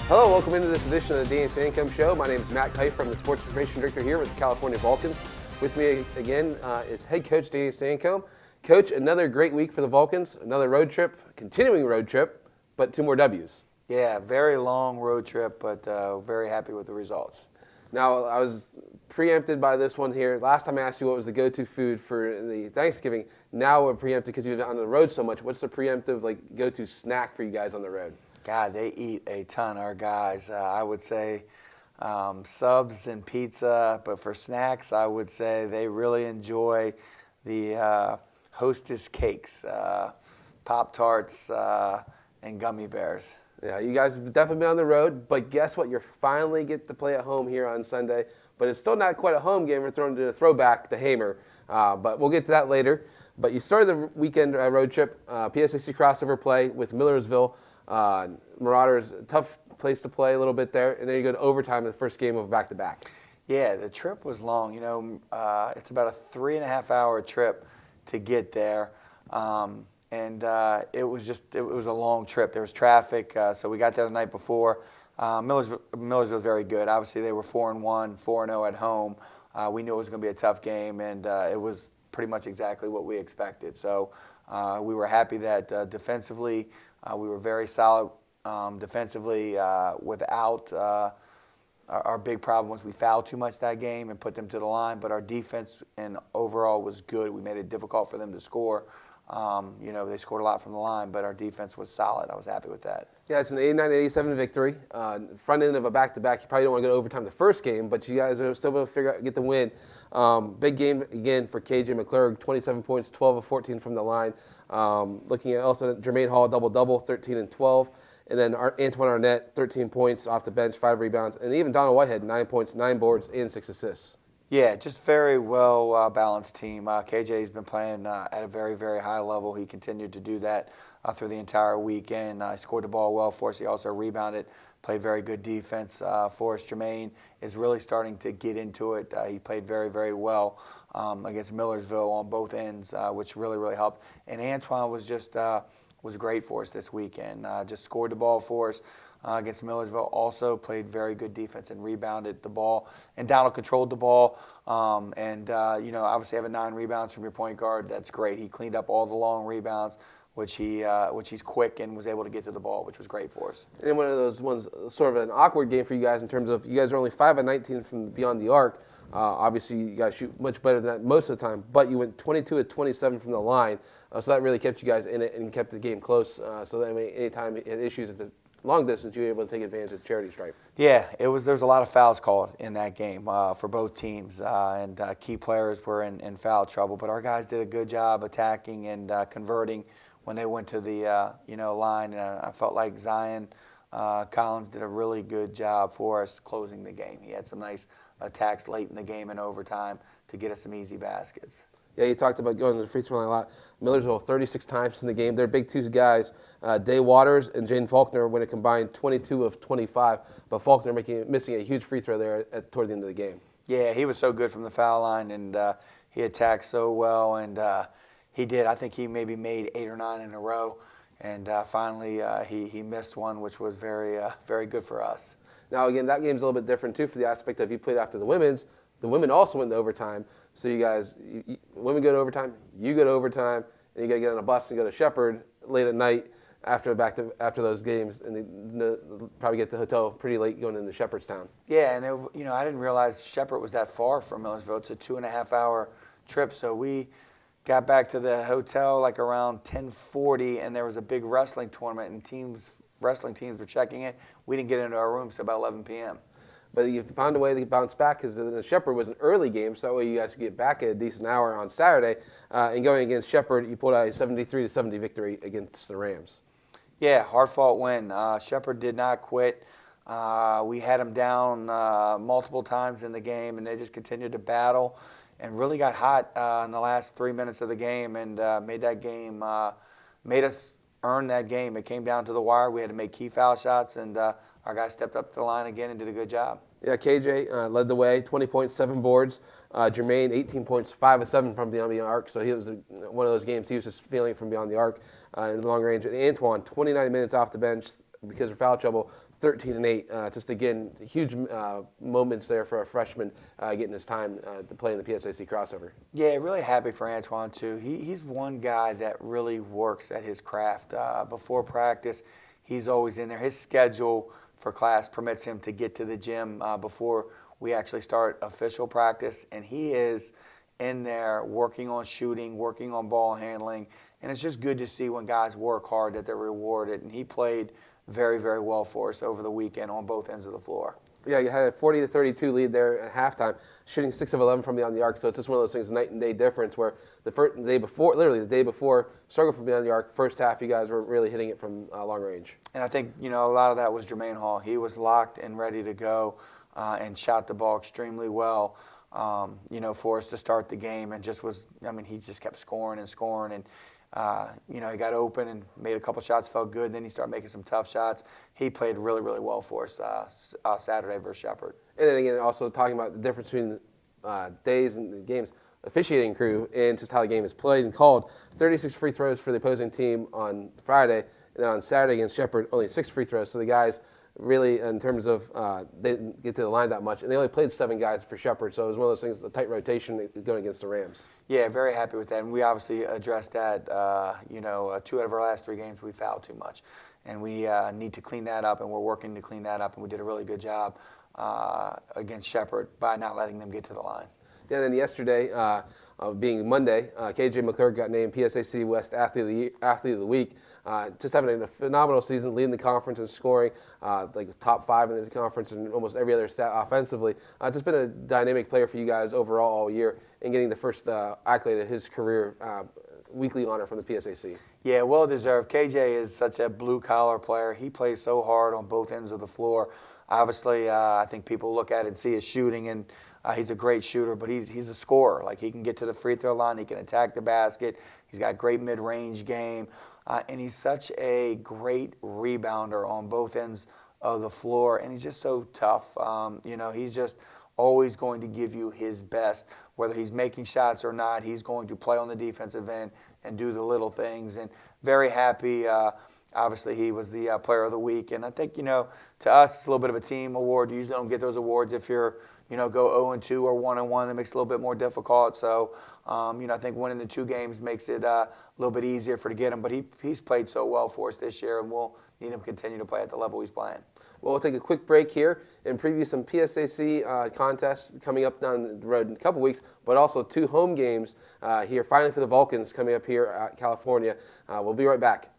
Hello, welcome into this edition of the Danny Sancomb Show. My name is Matt Kite from the Sports Information Director here with the California Vulcans. With me again is head coach Danny Sancomb. Coach, another great week for the Vulcans, another road trip, continuing road trip, but 2 more W's. Yeah, very long road trip, but very happy with the results. Now, I was preempted by this one here. Last time I asked you what was the go-to food for the Thanksgiving. Now we're preempted because you've been on the road so much. What's the preemptive go-to snack for you guys on the road? God, they eat a ton, our guys. I would say subs and pizza, but for snacks, I would say they really enjoy the Hostess cakes, Pop-Tarts, and gummy bears. Yeah, you guys have definitely been on the road, but guess what? You finally get to play at home here on Sunday, but it's still not quite a home game. We're throwing to a throwback, the Hamer, but we'll get to that later. But you started the weekend road trip, PSAC crossover play with Millersville. Marauders, tough place to play a little bit there, and then you go to overtime in the first game of back-to-back. Yeah, the trip was long. You know, it's about a 3.5-hour trip to get there, and it was a long trip. There was traffic, so we got there the night before. Millersville was very good. Obviously, they were 4-1, 4-0 at home. We knew it was going to be a tough game, and it was pretty much exactly what we expected. So we were happy that defensively we were very solid defensively without our big problem was we fouled too much that game and put them to the line, but our defense and overall was good. We made it difficult for them to score. They scored a lot from the line, but our defense was solid. I was happy with that. Yeah, it's an 89-87 victory. Front end of a back-to-back. You probably don't want to go to overtime the first game, but you guys are still able to get the win. Big game again for KJ McClurg, 27 points, 12 of 14 from the line. Looking at also Jermaine Hall, double-double, 13 and 12. And then Antoine Arnett, 13 points off the bench, 5 rebounds. And even Donald Whitehead, 9 points, 9 boards, and 6 assists. Yeah, just very well balanced team. KJ's been playing at a very, very high level. He continued to do that through the entire weekend. He scored the ball well for us. He also rebounded, played very good defense for us. Jermaine is really starting to get into it. He played very, very well against Millersville on both ends, which really, really helped. And Antoine was just was great for us this weekend. Just scored the ball for us against Millersville. Also played very good defense and rebounded the ball. And Donald controlled the ball. Obviously having 9 rebounds from your point guard, that's great. He cleaned up all the long rebounds, which he's quick and was able to get to the ball, which was great for us. And one of those ones, sort of an awkward game for you guys in terms of you guys are only 5 of 19 from beyond the arc. Obviously, you guys shoot much better than that most of the time, but you went 22 of 27 from the line, so that really kept you guys in it and kept the game close. So that anytime you had issues at the long distance, you were able to take advantage of the charity stripe. Yeah, there was a lot of fouls called in that game for both teams, and key players were in foul trouble. But our guys did a good job attacking and converting when they went to the line. And I felt like Zion Collins did a really good job for us closing the game. He had some nice attacks late in the game and overtime to get us some easy baskets. Yeah, you talked about going to the free throw line a lot. Millersville 36 times in the game. Their big 2 guys, Day Waters and Jane Faulkner, went a combined 22 of 25. But Faulkner missing a huge free throw there toward the end of the game. Yeah, he was so good from the foul line, and he attacked so well. And he did. I think he maybe made 8 or 9 in a row. And finally, he missed one, which was very, very good for us. Now, again, that game's a little bit different, too, for the aspect of you played after the women's. The women also went to overtime. So you guys, women go to overtime, you go to overtime, and you got to get on a bus and go to Shepherd late at night after those games, and they'll probably get to the hotel pretty late going into Shepherdstown. Yeah, and I didn't realize Shepherd was that far from Millersville. It's a 2.5-hour trip, so we got back to the hotel like around 10:40, and there was a big wrestling tournament, and wrestling teams were checking in. We didn't get into our rooms until about 11 p.m. But you found a way to bounce back because the Shepherd was an early game, so that way you guys could get back at a decent hour on Saturday. And going against Shepherd, you pulled out a 73-70 victory against the Rams. Yeah, hard-fought win. Shepherd did not quit. We had them down multiple times in the game, and they just continued to battle and really got hot in the last 3 minutes of the game and made us earn that game. It came down to the wire. We had to make key foul shots, and our guys stepped up to the line again and did a good job. Yeah, KJ led the way, 20 points, 7 boards. Jermaine, 18 points, 5 of 7 from beyond the arc. So he was one of those games he was just feeling from beyond the arc in the long range. And Antoine, 29 minutes off the bench, because of foul trouble, 13-8. Just again, huge moments there for a freshman getting his time to play in the PSAC crossover. Yeah, really happy for Antoine too. He's one guy that really works at his craft. Before practice, he's always in there. His schedule for class permits him to get to the gym before we actually start official practice, and he is in there working on shooting, working on ball handling, and it's just good to see when guys work hard that they're rewarded, and he played very, very well for us over the weekend on both ends of the floor. Yeah, you had a 40-32 lead there at halftime, shooting 6 of 11 from beyond the arc. So it's just one of those things, night and day difference, where the day before, struggled from beyond the arc. First half, you guys were really hitting it from long range. And I think a lot of that was Jermaine Hall. He was locked and ready to go, and shot the ball extremely well. For us to start the game, and he just kept scoring and scoring, and he got open and made a couple shots, felt good. Then he started making some tough shots. He played really, really well for us Saturday versus Shepherd. And then again, also talking about the difference between days and the games, officiating crew, and just how the game is played and called. 36 free throws for the opposing team on Friday, and then on Saturday against Shepherd, only 6 free throws. So the guys really, in terms of, they didn't get to the line that much, and they only played 7 guys for Shepherd, so it was one of those things, a tight rotation going against the Rams. Yeah, very happy with that, and we obviously addressed that. 2 out of our last 3 games we fouled too much, and we need to clean that up, and we're working to clean that up, and we did a really good job against Shepherd by not letting them get to the line. Yeah, and then yesterday, being Monday, KJ McClurg got named PSAC West Athlete of the Week. Just having a phenomenal season, leading the conference in scoring, like top 5 in the conference and almost every other stat offensively. Just been a dynamic player for you guys overall all year, and getting the first accolade of his career, weekly honor from the PSAC. Yeah, well deserved. KJ is such a blue-collar player. He plays so hard on both ends of the floor. Obviously, I think people look at it and see his shooting, and he's a great shooter, but he's a scorer. Like, he can get to the free throw line, he can attack the basket, he's got great mid-range game, and he's such a great rebounder on both ends of the floor, and he's just so tough. He's just always going to give you his best. Whether he's making shots or not, he's going to play on the defensive end and do the little things, and very happy. Obviously, he was the player of the week, and I think, to us, it's a little bit of a team award. You usually don't get those awards if you're, go 0-2 or 1-1. It makes it a little bit more difficult. So, I think winning the 2 games makes it a little bit easier to get him. But he's played so well for us this year, and we'll need him to continue to play at the level he's playing. Well, we'll take a quick break here and preview some PSAC contests coming up down the road in a couple weeks, but also 2 home games here, finally for the Vulcans coming up here at California. We'll be right back.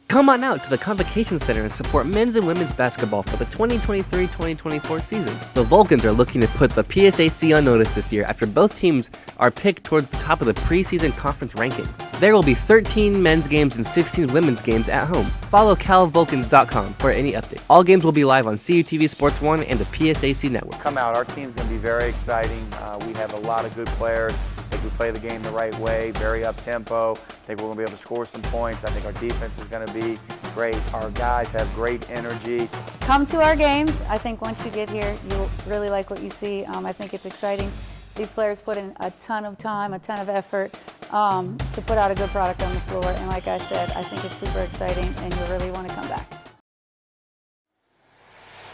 Come on out to the Convocation Center and support men's and women's basketball for the 2023-2024 season. The Vulcans are looking to put the PSAC on notice this year after both teams are picked towards the top of the preseason conference rankings. There will be 13 men's games and 16 women's games at home. Follow calvulcans.com for any update. All games will be live on CUTV Sports 1 and the PSAC network. Come out. Our team's going to be very exciting. We have a lot of good players. I think we play the game the right way, very up-tempo. I think we're going to be able to score some points. I think our defense is going to be great. Our guys have great energy. Come to our games. I think once you get here, you'll really like what you see. I think it's exciting. These players put in a ton of time, a ton of effort to put out a good product on the floor. And like I said, I think it's super exciting, and you'll really want to come back.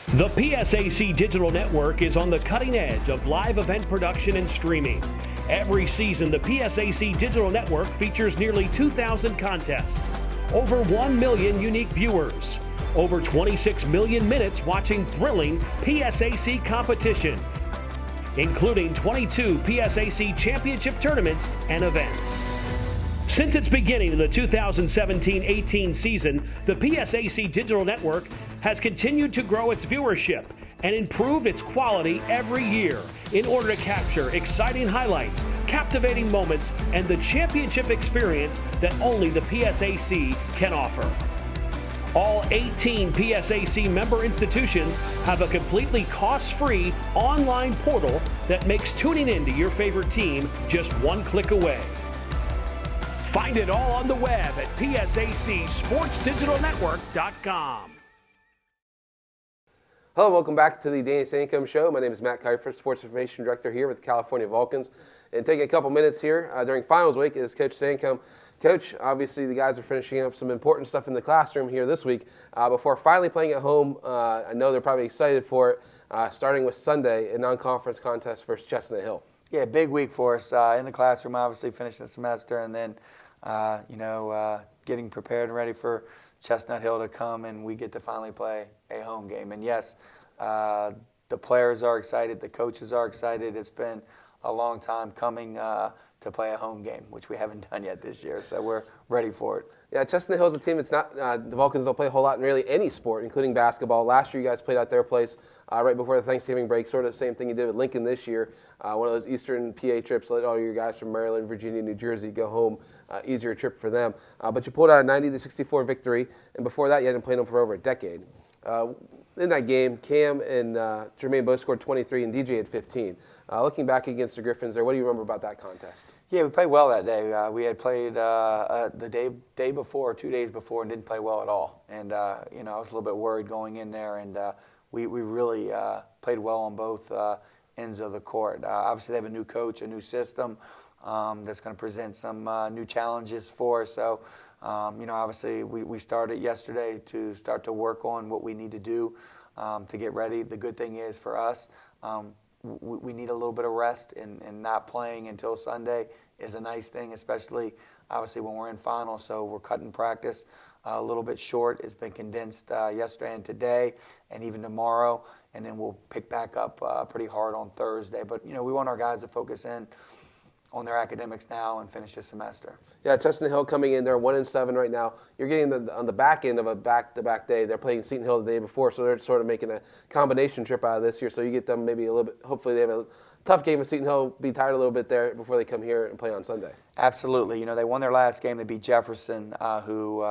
The PSAC Digital Network is on the cutting edge of live event production and streaming. Every season, the PSAC Digital Network features nearly 2,000 contests, over 1 million unique viewers, over 26 million minutes watching thrilling PSAC competition, including 22 PSAC championship tournaments and events. Since its beginning in the 2017-18 season, the PSAC Digital Network has continued to grow its viewership and improve its quality every year in order to capture exciting highlights, captivating moments, and the championship experience that only the PSAC can offer. All 18 PSAC member institutions have a completely cost-free online portal that makes tuning into your favorite team just one click away. Find it all on the web at PSACSportsDigitalNetwork.com. Hello, welcome back to the Danny Sancomb Show. My name is Matt Kuiper, Sports Information Director here with the California Vulcans. And taking a couple minutes here during finals week is Coach Sancomb Coach, obviously the guys are finishing up some important stuff in the classroom here this week before finally playing at home. I know they're probably excited for it, starting with Sunday, a non-conference contest versus Chestnut Hill. Yeah, big week for us in the classroom, obviously finishing the semester, and then, getting prepared and ready for Chestnut Hill to come, and we get to finally play a home game. And yes, the players are excited, the coaches are excited. It's been a long time coming to play a home game, which we haven't done yet this year, so we're ready for it. Yeah, Chestnut Hill is a team. It's not the Vulcans don't play a whole lot in really any sport, including basketball. Last year, you guys played out their place right before the Thanksgiving break, sort of the same thing you did with Lincoln this year. One of those Eastern PA trips, let all your guys from Maryland, Virginia, New Jersey go home. Easier trip for them. But you pulled out a 90-64 victory, and before that, you hadn't played them for over a decade. In that game, Cam and Jermaine both scored 23, and DJ had 15. Looking back against the Griffins there, what do you remember about that contest? Yeah, we played well that day. We had played the day before, 2 days before, and didn't play well at all. And I was a little bit worried going in there, and we really played well on both ends of the court. Obviously, they have a new coach, a new system that's going to present some new challenges for us. So, obviously, we started yesterday to start to work on what we need to do to get ready. The good thing is for us, we need a little bit of rest, and not playing until Sunday is a nice thing, especially obviously when we're in finals. So we're cutting practice a little bit short. It's been condensed yesterday and today, and even tomorrow, and then we'll pick back up pretty hard on Thursday. But we want our guys to focus in on their academics now and finish the semester. Yeah, Chestnut Hill coming in, they're 1-7 right now. You're getting on the back end of a back-to-back day. They're playing Seton Hill the day before, so they're sort of making a combination trip out of this year. So you get them maybe a little bit, hopefully they have a tough game with Seton Hill, be tired a little bit there before they come here and play on Sunday. Absolutely. They won their last game. They beat Jefferson, who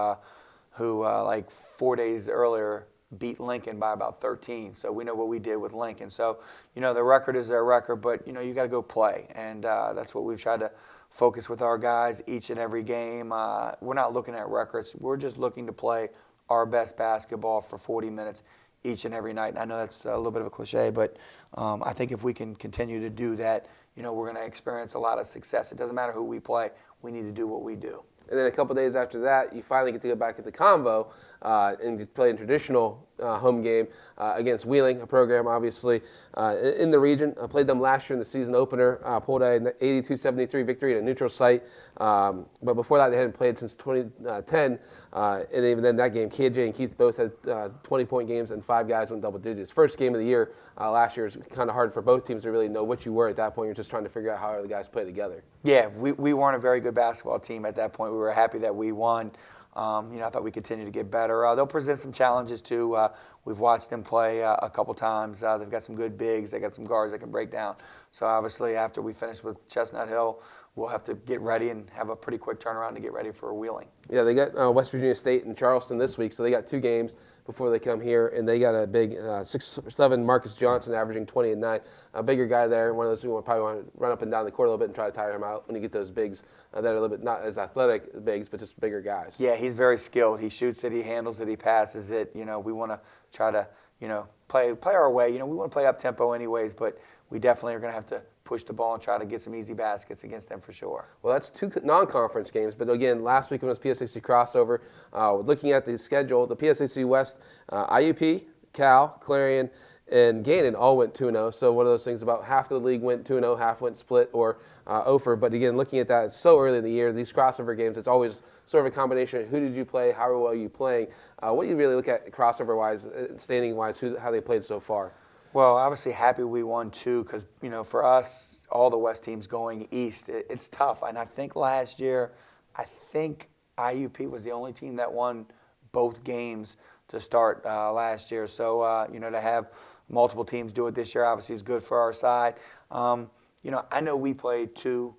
like 4 days earlier beat Lincoln by about 13. So we know what we did with Lincoln. So, the record is their record, but, you got to go play. And that's what we've tried to focus with our guys each and every game. We're not looking at records. We're just looking to play our best basketball for 40 minutes each and every night. And I know that's a little bit of a cliche, but I think if we can continue to do that, we're going to experience a lot of success. It doesn't matter who we play. We need to do what we do. And then a couple days after that, you finally get to go back at the Convo and play a traditional home game against Wheeling, a program obviously in the region. I played them last year in the season opener, pulled an 82-73 victory at a neutral site. But before that, they hadn't played since 2010. And even then, that game, KJ and Keith both had 20-point games, and 5 guys went double digits. First game of the year last year was kind of hard for both teams to really know what you were at that point. You're just trying to figure out how the guys play together. Yeah, we weren't a very good basketball team at that point. We were happy that we won. I thought we continue to get better. They'll present some challenges too. We've watched them play a couple times. They've got some good bigs. They got some guards that can break down. So obviously, after we finish with Chestnut Hill, we'll have to get ready and have a pretty quick turnaround to get ready for Wheeling. Yeah, they got West Virginia State and Charleston this week, so they got 2 games before they come here, and they got a big 6'7" Marcus Johnson averaging 20 and 9. A bigger guy there, one of those who probably want to run up and down the court a little bit and try to tire him out when you get those bigs that are a little bit not as athletic bigs, but just bigger guys. Yeah, he's very skilled. He shoots it, he handles it, he passes it. We want to try to, play our way. We want to play up tempo anyways, but we definitely are going to have to push the ball and try to get some easy baskets against them for sure. Well, that's 2 non-conference games, but again, last week when it was PSAC crossover, looking at the schedule, the PSAC West, IUP, Cal, Clarion, and Gannon all went 2-0. So one of those things about half the league went 2-0, half went split or over. But again, looking at that, it's so early in the year. These crossover games, it's always sort of a combination of who did you play, how well are you playing. What do you really look at crossover-wise, standing-wise, how they played so far? Well, obviously happy we won 2 because, for us, all the West teams going east, it's tough. And I think last year, IUP was the only team that won both games to start last year. So, to have multiple teams do it this year obviously is good for our side. I know we played 2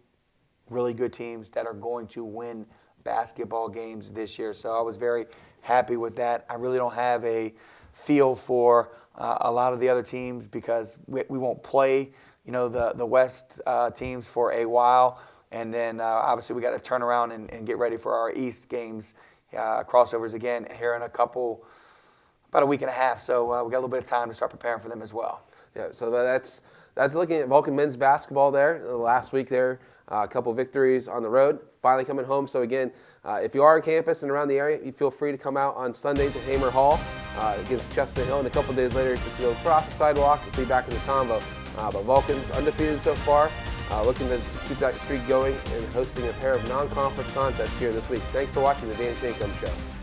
really good teams that are going to win basketball games this year. So I was very happy with that. I really don't have a feel for a lot of the other teams because we won't play, the West teams for a while. And then obviously we got to turn around and get ready for our East games, crossovers again here in about a week and a half. So we got a little bit of time to start preparing for them as well. Yeah, so that's looking at Vulcan men's basketball there. Last week there, a couple victories on the road, finally coming home. So again, if you are on campus and around the area, you feel free to come out on Sunday to Hamer Hall against Chestnut Hill, and a couple days later, just go across the sidewalk and be back in the convo. But Vulcan's undefeated so far, looking to keep that streak going and hosting a pair of non-conference contests here this week. Thanks for watching the Danny Sancomb Show.